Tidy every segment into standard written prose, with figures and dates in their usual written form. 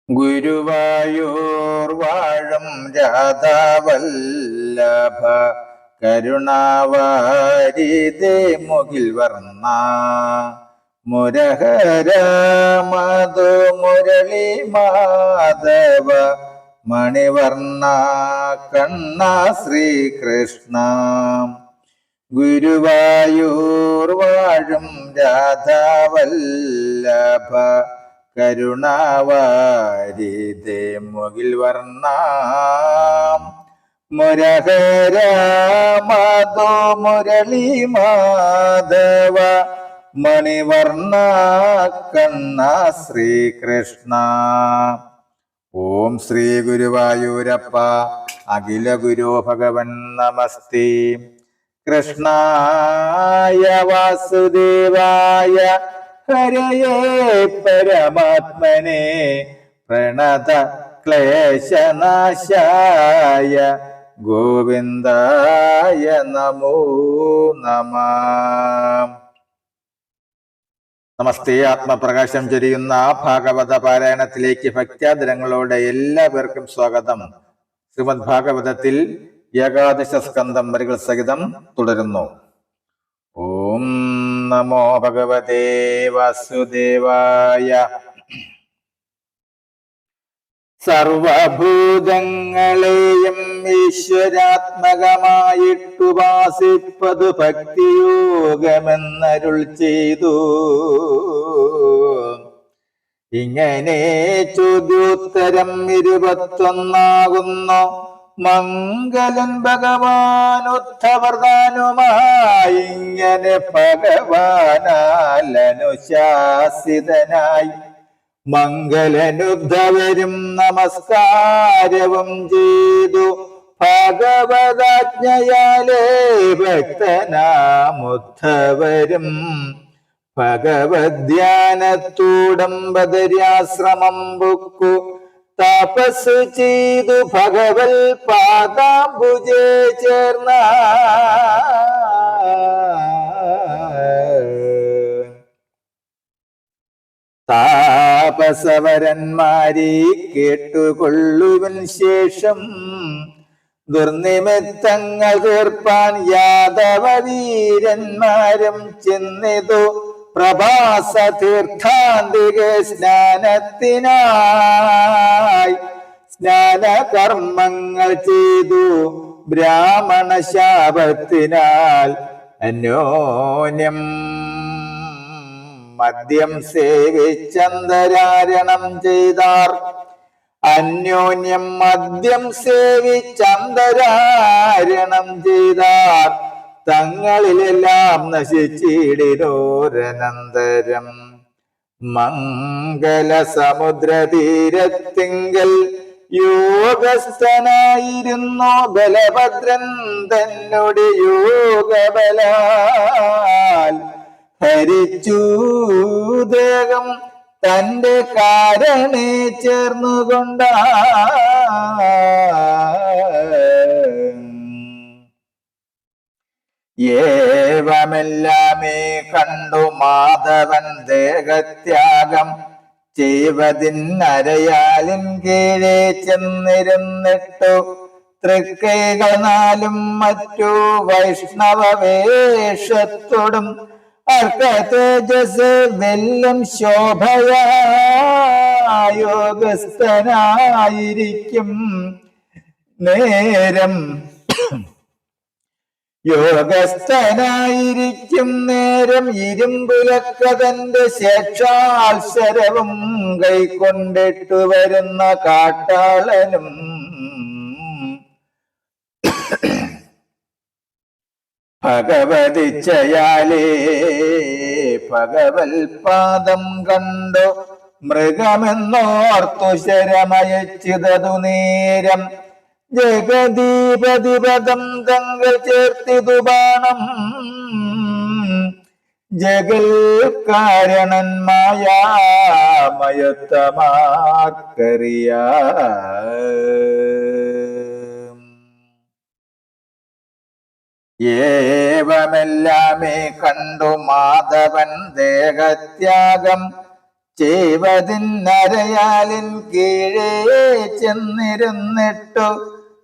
ഗുരുവായൂർ വാഴും രാധാവല്ലഭ കരുണാവാരിതേ മുകിൽ വർണ്ണ മുരഹര മധു മുരളി മാധവ മണിവർണ്ണ കണ്ണ ശ്രീകൃഷ്ണ. ഗുരുവായൂർ വാഴും രാധാവല്ലഭ കരുണാവാരിതേ മുകിൽ വർണ്ണ മുരഹര മധു മുരളി മാധവ മണിവർണ്ണ കണ്ണ ശ്രീകൃഷ്ണ. ഓം ശ്രീ ഗുരുവായൂരപ്പ അഖില ഗുരു ഭഗവൻ നമസ്തേ. കൃഷ്ണായ വാസുദേവായ ഹരയേ പരമാത്മനെ പ്രണത ക്ലേശനാശായ ഗോവിന്ദായ നമോ നമഃ. നമസ്തേ. ആത്മപ്രകാശം ചൊരിയുന്ന ഭാഗവത പാരായണത്തിലേക്ക് ഭക്ത്യാദരങ്ങളോടെ എല്ലാവർക്കും സ്വാഗതം. ശ്രീമദ് ഭാഗവതത്തിൽ ഏകാദശ സ്കന്ധം വരികൾ സഹിതം തുടരുന്നു. ഓം നമോ ഭഗവതേ വാസുദേവായ. സർവഭൂതങ്ങളെയും ഈശ്വരാത്മകമായിട്ടുപാസിപ്പതു ഭക്തിയോഗമെന്നരുൾ ചെയ്തു. ഇങ്ങനെ ചോദ്യോത്തരം 21 മംഗലൻ ഭഗവാൻ ഉദ്ധവർദാനുമായി. ഇങ്ങനെ ഭഗവാനാൽ അനുശാസിതനായി മംഗലനുദ്ധവരും നമസ്കാരവും ചെയ്തു. ഭഗവതാജ്ഞയാലേ ഭക്തനാമുദ്ധവരും ഭഗവദ്ധ്യാനത്തൂടമ്പദര്യാശ്രമം ബുക്കു തപസ് ചെയ്തു ഭഗവൽ പാദാംബുജേ ചേർന്ന. താപസവരന്മാരെ കേട്ടുകൊള്ളുവൻ ശേഷം ദുർനിമിത്തങ്ങൾ തീർപ്പാൻ യാദവ വീരന്മാരും ചെന്നിതു പ്രഭാസ തീർത്ഥാന്തികെ സ്നാനത്തിനായി. സ്നാനകർമ്മങ്ങൾ ചെയ്തു ബ്രാഹ്മണ ശാപത്തിനാൽ അന്യോന്യം മദ്യം സേവിച്ചന്തരാരണം ചെയ്താർ. അന്യോന്യം മദ്യം സേവിച്ചന്തരാരണം ചെയ്താർ. തങ്ങളിലെല്ലാം നശിച്ചിടിനോരനന്തരം മംഗല സമുദ്രതീരത്തിങ്കൽ യോഗസ്ഥനായിരുന്നു ബലഭദ്രൻ തന്നോട് യോഗബലാൽ ഹരിച്ചു ദേഹം തന്റെ കാരണേ ചേർന്നുകൊണ്ട. ഏവമെല്ലാമേ കണ്ടു മാധവൻ ദേഹത്യാഗം ചെയ്വതിന്നരയാലിൻ കീഴേ ചെന്നിരുന്നിട്ടു തൃക്കൈകൾ 4 മറ്റു വൈഷ്ണവ വേഷത്തോടും അർക്ക തേജസ് വെല്ലും ശോഭയായോഗസ്ഥനായിരിക്കും നേരം. യോഗസ്ഥനായിരിക്കും നേരം ഇരുമ്പുലക്കതന്റെ ശേഷാത്സരവും കൈക്കൊണ്ടിട്ടു വരുന്ന കാട്ടാളനും ഭഗവതിച്ചയാലേ ഭഗവൽ പാദം കണ്ടു മൃഗമെന്നോർത്തു ശരമയച്ചിതതു നേരം. ജഗദീപതിപദം തങ്ങൾ ചേർത്തിതു ബാണം ജഗൽ കാരണൻ മായാമയത്തമാക്കറിയ. ഏവമെല്ലാമേ കണ്ടു മാധവൻ ദേഹത്യാഗം ചെയ്വതിന്നരയാലിൻ കീഴേ ചെന്നിരുന്നിട്ടു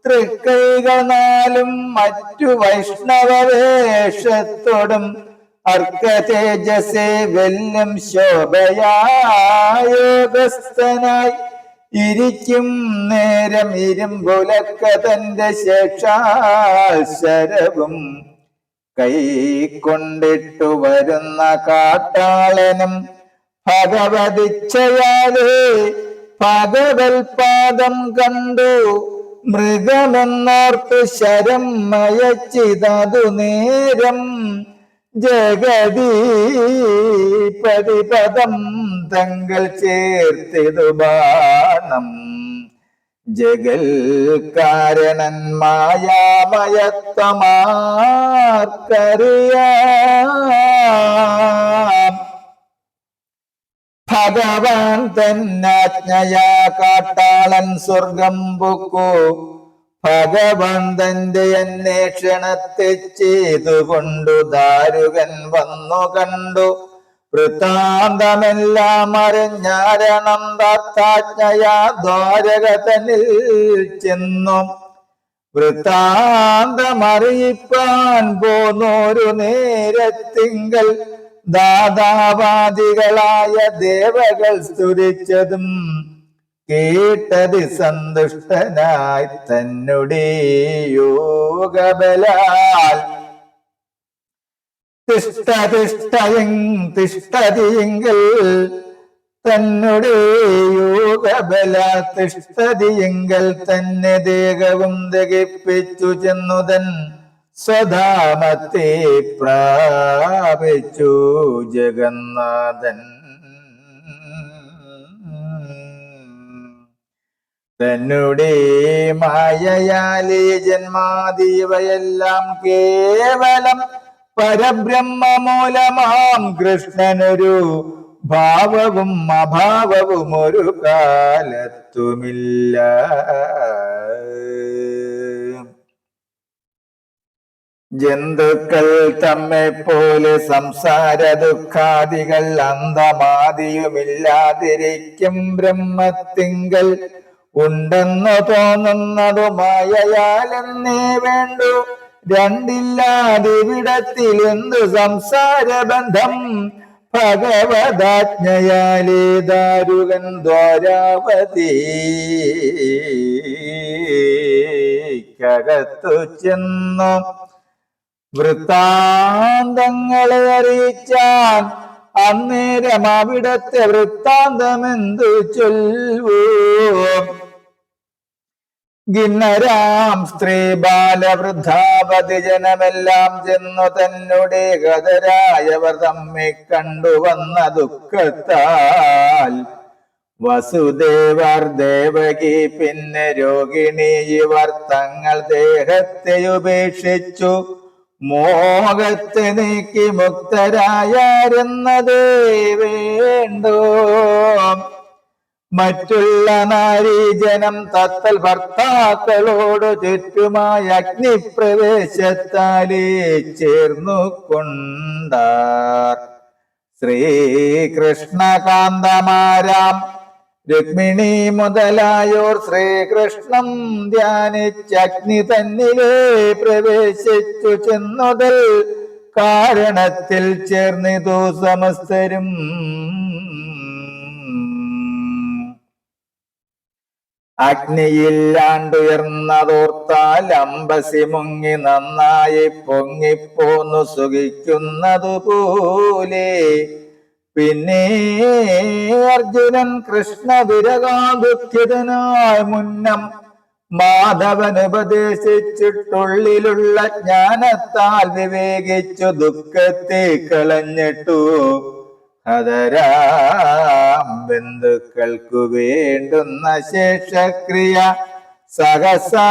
തൃക്കൈകൾ നാലും മറ്റു വൈഷ്ണവവേഷത്തോടും അർക്കതേജസേ വെല്ലും ശോഭയായോഗസ്ഥനായി ഇരിക്കും നേരം ഇരുമ്പുലക്ക തന്റെ ശേഷാശരവും കൈക്കൊണ്ടിട്ടു വരുന്ന കാട്ടാളനും ഭഗവതിച്ഛയാലേ ഭഗവൽപാദം കണ്ടു മൃഗമെന്നോർത്തു ശരം മയച്ചിതതു നേരം ജഗദീപതിപദം തങ്ങൾ ചേർത്തിതു ബാണം ജഗൽ കാരണൻ മായാമയത്വമാർക്കറിയാം ഭഗവാൻ തന്നാജ്ഞയാ കാട്ടാളൻ സ്വർഗം പൊക്കു ഭഗവാൻ തന്റെ അന്വേഷണത്തെ ചെയ്തുകൊണ്ടു ദാരുകൻ വന്നു കണ്ടു വൃത്താന്തമെല്ലാം അറിഞ്ഞാരണന്താജ്ഞയാ ദ്വാരകതനിൽ ചെന്നു വൃത്താന്തമറിയിപ്പാൻ പോന്നൊരു നേരത്തിങ്കൽ ദാതാവാദികളായ ദേവകൾ സ്തുതിച്ചതും കേട്ടത് സന്തുഷ്ടനായി തന്നുടേ യോഗബലാൽ തിഷ്ഠതിയെങ്കിൽ തന്നുടേ യോഗബല തിഷ്ഠതിയെങ്കിൽ തന്നെ ദേഹവും ദഹിപ്പിച്ചു ചെന്നുതൻ സ്വധാമത്തെ പ്രാപിച്ചു ജഗന്നാഥൻ തന്നുടേ മായയാലേ ജന്മാദീവയെല്ലാം കേവലം പരബ്രഹ്മമൂലമാം കൃഷ്ണനൊരു ഭാവവും അഭാവവും ഒരു കാലത്തുമില്ല. ജന്തുക്കൾ തമ്മെ പോലെ സംസാര ദുഃഖാദികൾ അന്തമാദിയുമില്ലാതിരിക്കും ബ്രഹ്മത്തിങ്കൽ ഉണ്ടെന്നു തോന്നുന്നതു മായയാലെന്നേ വേണ്ടു. രണ്ടില്ലാതിവിടത്തിൽ എന്തു സംസാരബന്ധം ഭഗവദാജ്ഞയാലേ ദാരുകൻ ദ്വാരാവതിക്കകത്തു ചെന്നു വൃത്താന്തങ്ങളെ അറിയിച്ചാൻ. അന്നേരം അവിടത്തെ വൃത്താന്തമെന്തു ചൊല്ലൂ. ഗിന്നരാം സ്ത്രീ ബാലവൃദ്ധാപതി ജനമെല്ലാം ചെന്നു തന്നെ ഗതരായവർ തമ്മെ കണ്ടുവന്ന ദുഃഖത്താൽ വസുദേവർ ദേവകി പിന്നെ രോഗിണി ഇവർ തങ്ങൾ ദേഹത്തെ ഉപേക്ഷിച്ചു മോഹത്തെ നീക്കി മുക്തരായാരെന്നതേ വേണ്ടോ. മറ്റുള്ള നാരീജനം തത്തൽ ഭർത്താക്കളോട് ചുറ്റുമായ അഗ്നിപ്രവേശത്താലേ ചേർന്നു കൊണ്ടാർ. ശ്രീകൃഷ്ണകാന്തമാരാം രുക്മിണി മുതലായോർ ശ്രീകൃഷ്ണം ധ്യാനിച്ച് അഗ്നി തന്നിലേ പ്രവേശിച്ചു ചെന്നുതൽ കാരണത്തിൽ ചേർന്നിതു സമസ്തരും. അഗ്നിയില്ലാണ്ടുയർന്നതോർത്താൽ അമ്പസി മുങ്ങി നന്നായി പൊങ്ങിപ്പോന്നു സുഖിക്കുന്നതുപോലെ. പിന്നെ അർജുനൻ കൃഷ്ണവിരകാദുഃഖിതനായി മുന്നം മാധവൻ ഉപദേശിച്ചിട്ടുള്ളിലുള്ള ജ്ഞാനത്താൽ വിവേകിച്ചു ദുഃഖത്തെ കളഞ്ഞിട്ടു അതരാം ബന്ധുക്കൾക്കു വേണ്ടുന്ന ശേഷക്രിയ സഹസാ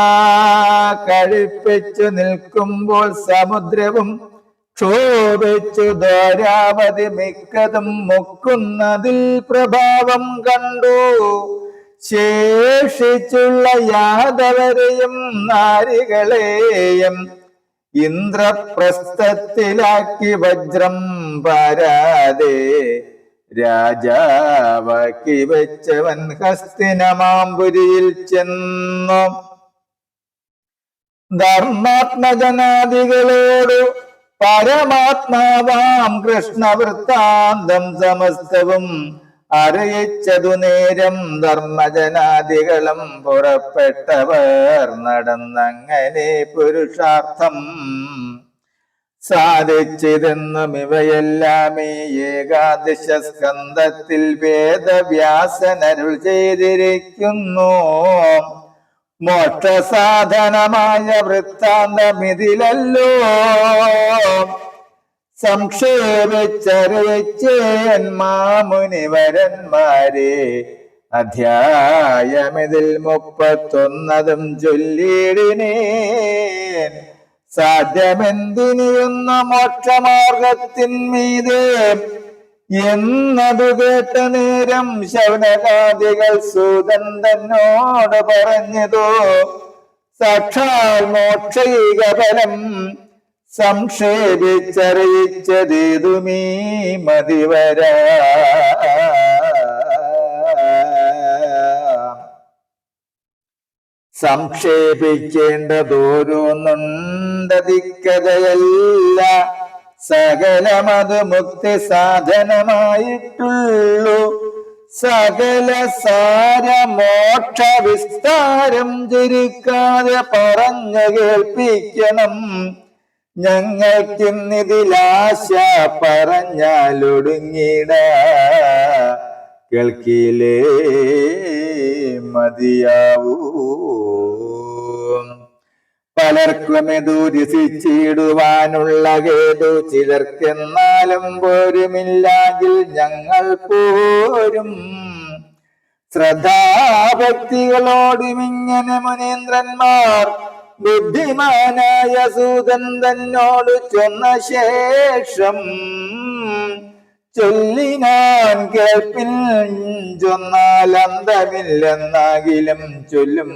കഴിപ്പിച്ചു നിൽക്കുമ്പോൾ സമുദ്രവും ക്ഷോഭിച്ചു ദ്വാരാവതി മിക്കതും മുക്കുന്നതിൽ പ്രഭാവം കണ്ടു. ശേഷിച്ചുള്ള യാദവരെയും നാരികളെയും ഇന്ദ്രപ്രസ്ഥത്തിലാക്കി വജ്രം പാരാതെ രാജാവാക്കി വെച്ചവൻ ഹസ്തിനമാംപുരിയിൽ ചെന്നു ധർമാത്മജനാദികളോടു പരമാത്മാവാം കൃഷ്ണവൃത്താന്തം സമസ്തവും അറിയിച്ചതു നേരം ധർമ്മജനാദികളും പുറപ്പെട്ടവർ നടന്നങ്ങനെ പുരുഷാർത്ഥം സാധിച്ചിരുന്നും ഇവയെല്ലാം ഈ ഏകാദശ സ്കന്ധത്തിൽ വേദവ്യാസനരുൾ ചെയ്തിരിക്കുന്നു. മോക്ഷസാധനമായ വൃത്താന്തമിതിലല്ലോ സംക്ഷേപിച്ചറിയിച്ചേൻ മാമുനിവരന്മാരെ. അധ്യായമിതിൽ 31 ചൊല്ലിയിടിനേൻ. സാധ്യമെന്തിനിയുന്ന മോക്ഷമാർഗത്തിന്മീതെ എന്നതു കേട്ട നേരം ശൗനകാദികൾ സൂതൻ തന്നോട് പറഞ്ഞതോ സാക്ഷാൽ മോക്ഷൈക ഫലം സംക്ഷേപിച്ചറിയിച്ചതേതുമീ മതിവര. സംക്ഷേപിക്കേണ്ടതോരോന്നുണ്ടതിക്കഥയല്ല, സകലമത് മുക്തി സാധനമായിട്ടുള്ളൂ. സകല സാരമോക്ഷ വിസ്താരം ചുരുക്കാതെ പറഞ്ഞു കേൾപ്പിക്കണം. ഞങ്ങൾക്കിന്നിതിലാശ പറഞ്ഞാലൊടുങ്ങിട കേൾക്കിലേ മതിയാവൂ. പലർക്കും ഇതു രസിച്ചിടുവാനുള്ള ഹേതു ചിലർക്കെന്നാലും പോരുമില്ലെങ്കിൽ ഞങ്ങൾ പോരും. ശ്രദ്ധാഭക്തികളോടുമിങ്ങനെ മുനീന്ദ്രന്മാർ ബുദ്ധിമാനായ സൂതൻ തന്നോട് ചൊന്ന ശേഷം ചൊല്ലിനാൻ കേൾപ്പിൽ ചൊന്നാൽ അന്തമില്ലെന്നാകിലും ചൊല്ലും.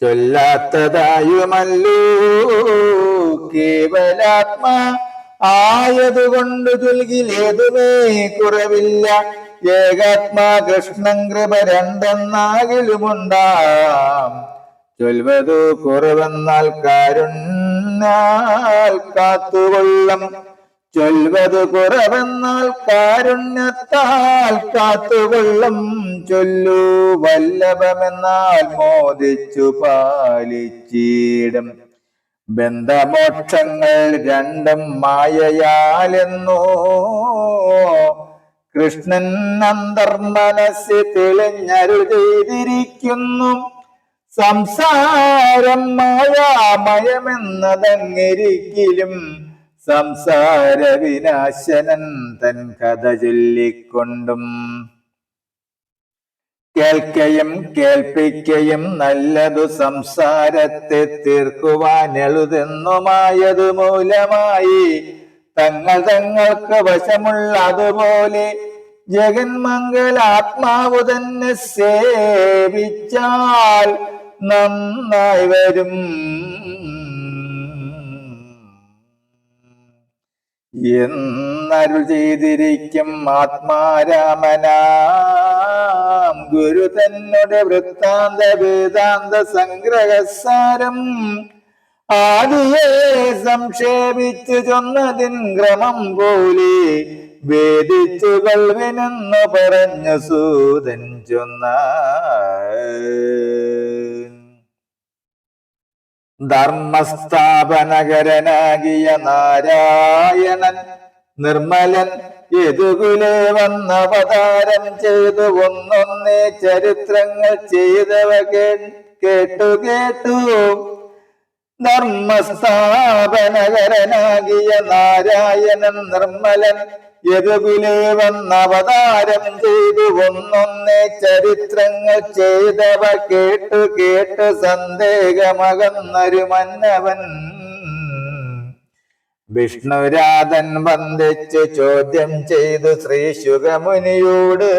ചൊല്ലാത്തതായുമല്ലോ കേവലാത്മാ ആയതുകൊണ്ട് ചൊൽകിലേതുമേ കുറവില്ല. ഏകാത്മാ കൃഷ്ണൻ കൃപ രണ്ടെന്നാകിലുമുണ്ടാം. ചൊൽവതു കുറവെന്നാൽ കാരുണ്യാൽ കാത്തുകൊള്ളം. ചൊൽവതു കുറവെന്നാൽ കാരുണ്യത്താൽ കാത്തുകൊള്ളം. ചൊല്ലു വല്ലഭമെന്നാൽ മോദിച്ചു പാലിച്ചിടും. ബന്ധമോക്ഷങ്ങൾ രണ്ടും മായയാലെന്നോ കൃഷ്ണൻ അന്തർമനസ്സി തെളിഞ്ഞരുൾ ചെയ്തിരിക്കുന്നു. സംസാരം മായാമയമെന്നതങ്ങിരിക്കിലും സംസാര വിനാശനൻ തൻ കഥ ചൊല്ലിക്കൊണ്ടും കേൾക്കയും കേൾപ്പിക്കയും നല്ലതു സംസാരത്തെ തീർക്കുവാൻ എളുതെന്നുമായതു മൂലമായി തങ്ങൾക്ക് വശമുള്ള അതുപോലെ ജഗന്മംഗലാത്മാവു തന്നെ സേവിച്ചാൽ നന്നായി വരും എന്നരുൾ ചെയ്തിരിക്കും. ആത്മാരാമനാം ഗുരു തന്നോട് വൃത്താന്ത വേദാന്ത സംഗ്രഹസാരം ആദിയെ സംക്ഷേപിച്ചു ചൊന്നതിൻ ക്രമം പോലെ വേദിച്ചു കൽവിനെന്നു പറഞ്ഞു സൂതൻ ചൊന്ന. ധർമ്മസ്ഥാപനകരനാകിയ നാരായണൻ നിർമ്മലൻ യദുകുലേ വന്നവതാരം ചെയ്തു ഒന്നൊന്നേ ചരിത്രങ്ങൾ ചെയ്തവ കേട്ടു ധർമ്മസ്ഥാപനകരനാകിയ നാരായണൻ നിർമ്മലൻ യദുകുലേ വന്നവതാരം ചെയ്തു ഒന്നൊന്നേ ചരിത്രങ്ങൾ ചെയ്തവ കേട്ടു സന്ദേഹമകന്നൊരു മന്നവൻ വിഷ്ണുരാധൻ വന്ദിച്ചു ചോദ്യം ചെയ്തു ശ്രീ ശുകമുനിയോട്.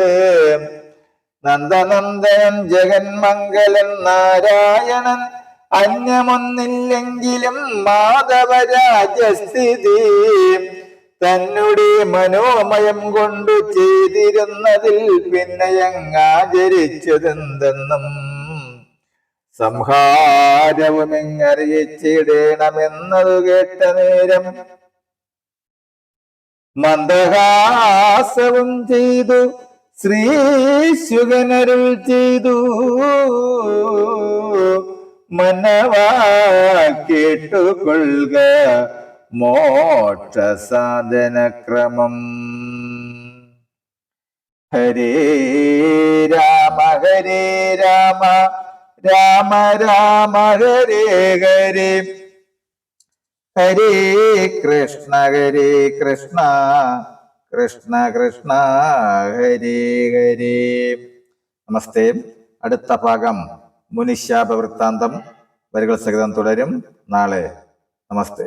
നന്ദനന്ദനൻ ജഗന്മംഗലൻ നാരായണൻ അന്യമൊന്നില്ലെങ്കിലും മാധവരാജസ്ഥിതി തന്നെ മനോമയം കൊണ്ടു ചെയ്തിരുന്നതിൽ പിന്നെയങ്ങാചരിച്ചതെന്തെന്നും സംഹാരവുമിങ്ങറിയിച്ചിടേണമെന്നതു കേട്ട നേരം മന്ദഹാസവും ചെയ്തു ശ്രീശുകനരുൾ ചെയ്തു. മനവാ കേട്ടുകൊള്ളുക മോക്ഷ സാധനക്രമം. ഹരേ രാമ രാമ രാമ ഹരേ ഹരേ, ഹരേ കൃഷ്ണ കൃഷ്ണ കൃഷ്ണ ഹരേ ഹരേ. നമസ്തേ. അടുത്ത ഭാഗം മുനിശാപ വൃത്താന്തം വരികൾ സഹിതം തുടരും നാളെ. നമസ്തേ.